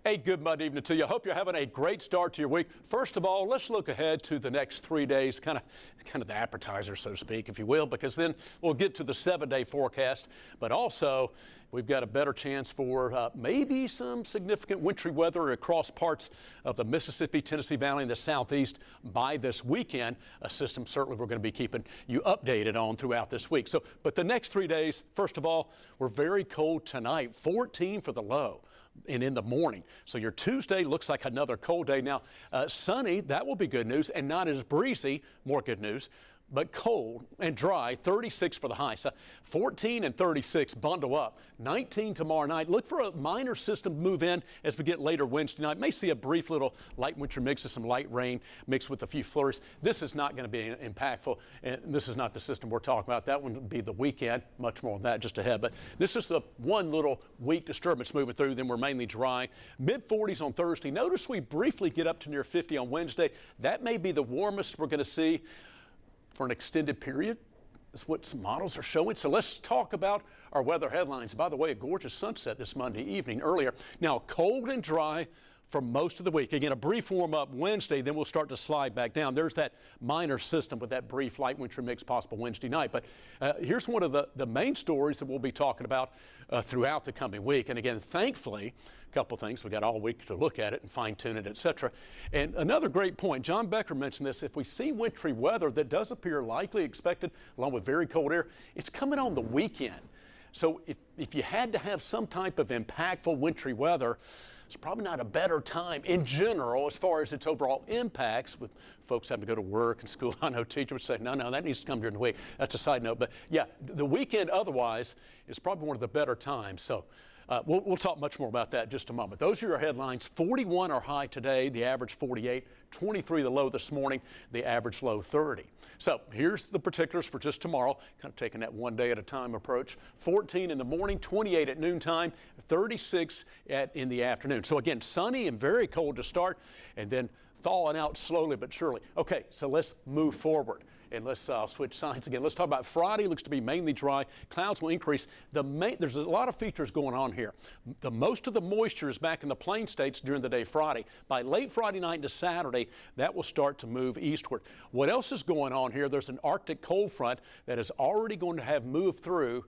Hey, good Monday evening to you. I hope you're having a great start to your week. First of all, let's look ahead to the next 3 days, kind of the appetizer, so to speak, if you will, because then we'll get to the 7-day forecast. But also, we've got a better chance for maybe some significant wintry weather across parts of the Mississippi, Tennessee Valley, and the southeast by this weekend. A system certainly we're going to be keeping you updated on throughout this week. But the next 3 days, first of all, we're very cold tonight, 14 for the low. And in the morning. So your Tuesday looks like another cold day. Now, sunny, that will be good news, and not as breezy, more good news, but cold and dry, 36 for the high. So 14 and 36, bundle up. 19 tomorrow night. Look for a minor system to move in as we get later Wednesday night. May see a brief little light winter mix of some light rain mixed with a few flurries. This is not going to be impactful, and this is not the system we're talking about. That one would be the weekend, much more than that just ahead. But this is the one little weak disturbance moving through. Then we're mainly dry. Mid-40s on Thursday. Notice we briefly get up to near 50 on Wednesday. That may be the warmest we're going to see for an extended period. That's what some models are showing. So let's talk about our weather headlines. By the way, a gorgeous sunset this Monday evening earlier. Now, cold and dry for most of the week. Again, a brief warm-up Wednesday, then we'll start to slide back down. There's that minor system with that brief light winter mix possible Wednesday night. But here's one of the main stories that we'll be talking about throughout the coming week. And again, thankfully, a couple things. We got all week to look at it and fine-tune it, etc. And another great point, John Becker mentioned this, if we see wintry weather that does appear likely expected, along with very cold air, it's coming on the weekend. So if you had to have some type of impactful wintry weather, it's probably not a better time in general as far as its overall impacts with folks having to go to work and school. I know teachers would say, no, that needs to come during the week. That's a side note. But yeah, the weekend otherwise is probably one of the better times. So we'll talk much more about that in just a moment. Those are your headlines. 41 are high today, the average 48, 23 the low this morning, the average low 30. So here's the particulars for just tomorrow, kind of taking that one day at a time approach. 14 in the morning, 28 at noontime, 36 in the afternoon. So again, sunny and very cold to start, and then thawing out slowly but surely. Okay, so let's move forward. And let's switch sides again. Let's talk about Friday. Looks to be mainly dry. Clouds will increase. There's a lot of features going on here. Most of the moisture is back in the plain states during the day Friday. By late Friday night into Saturday, that will start to move eastward. What else is going on here? There's an Arctic cold front that is already going to have moved through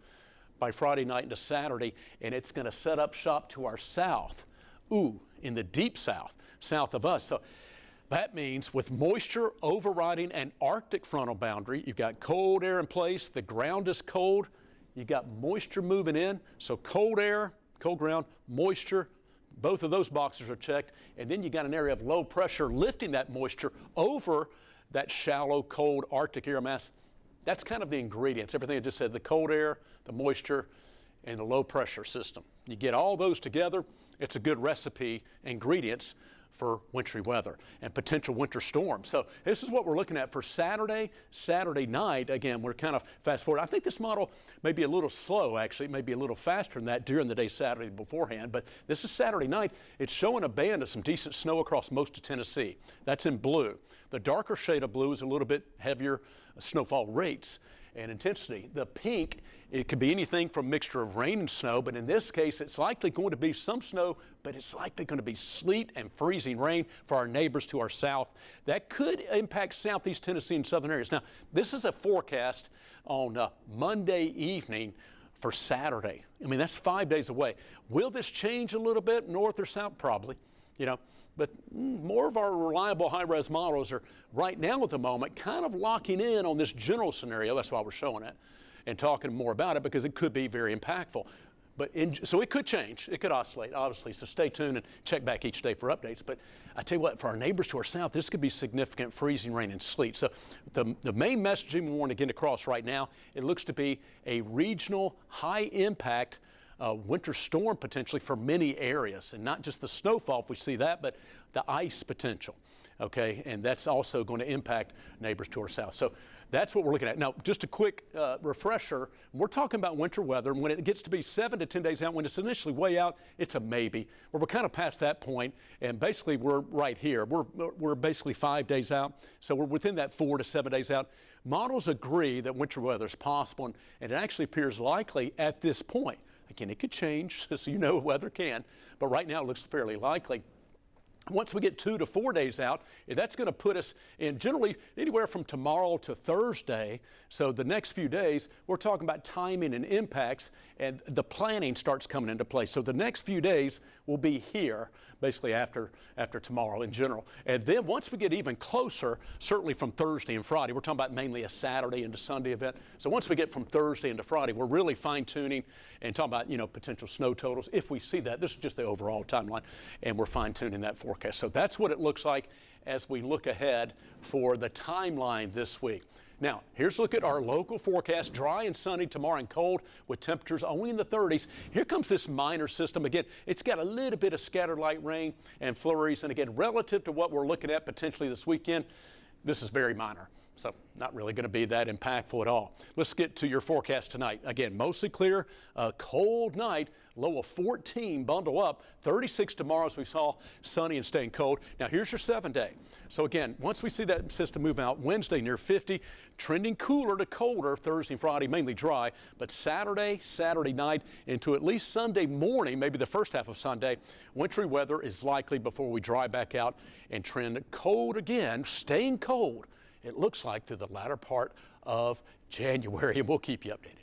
by Friday night into Saturday, and it's going to set up shop to our south. In the deep south of us. So that means with moisture overriding an Arctic frontal boundary, you've got cold air in place, the ground is cold, you've got moisture moving in, so cold air, cold ground, moisture, both of those boxes are checked, and then you got an area of low pressure lifting that moisture over that shallow, cold Arctic air mass. That's kind of the ingredients, everything I just said, the cold air, the moisture, and the low pressure system. You get all those together, it's a good recipe, ingredients for wintry weather and potential winter storms. So this is what we're looking at for Saturday night. Again, we're kind of fast forward. I think this model may be a little slow, actually. It may be a little faster than that during the day Saturday beforehand, but this is Saturday night. It's showing a band of some decent snow across most of Tennessee. That's in blue. The darker shade of blue is a little bit heavier snowfall rates and intensity. The pink, it could be anything from mixture of rain and snow, but in this case, it's likely going to be some snow, but it's likely going to be sleet and freezing rain for our neighbors to our south. That could impact southeast Tennessee and southern areas. Now, this is a forecast on Monday evening for Saturday. I mean, that's 5 days away. Will this change a little bit, north or south? Probably, but more of our reliable high-res models are right now at the moment kind of locking in on this general scenario. That's why we're showing it and talking more about it, because it could be very impactful. So it could change. It could oscillate, obviously. So stay tuned and check back each day for updates. But I tell you what, for our neighbors to our south, this could be significant freezing rain and sleet. So the main messaging we want to get across right now, it looks to be a regional high-impact winter storm potentially for many areas, and not just the snowfall if we see that, but the ice potential, okay? And that's also going to impact neighbors to our south. So that's what we're looking at. Now, just a quick refresher, we're talking about winter weather. When it gets to be 7 to 10 days out, when it's initially way out, it's a maybe. We're kind of past that point, and basically we're right here. We're basically 5 days out, so we're within that 4 to 7 days out. Models agree that winter weather is possible, and it actually appears likely at this point. Again, it could change, so you know weather can, but right now it looks fairly likely. Once we get 2 to 4 days out, that's going to put us in generally anywhere from tomorrow to Thursday. So the next few days, we're talking about timing and impacts, and the planning starts coming into play. So the next few days will be here, basically after tomorrow in general. And then once we get even closer, certainly from Thursday and Friday, we're talking about mainly a Saturday into Sunday event. So once we get from Thursday into Friday, we're really fine-tuning and talking about, potential snow totals. If we see that, this is just the overall timeline, and we're fine-tuning that forecast. So that's what it looks like as we look ahead for the timeline this week. Now, here's a look at our local forecast. Dry and sunny tomorrow and cold with temperatures only in the 30s. Here comes this minor system. Again, it's got a little bit of scattered light rain and flurries. And again, relative to what we're looking at potentially this weekend, this is very minor. So not really going to be that impactful at all. Let's get to your forecast tonight. Again, mostly clear, a cold night, low of 14, bundle up. 36 tomorrow, as we saw, sunny and staying cold. Now here's your 7-day. So again, once we see that system move out, Wednesday near 50, trending cooler to colder, Thursday and Friday mainly dry, but Saturday night into at least Sunday morning, maybe the first half of Sunday, wintry weather is likely before we dry back out and trend cold again, staying cold. It looks like through the latter part of January, and we'll keep you updated.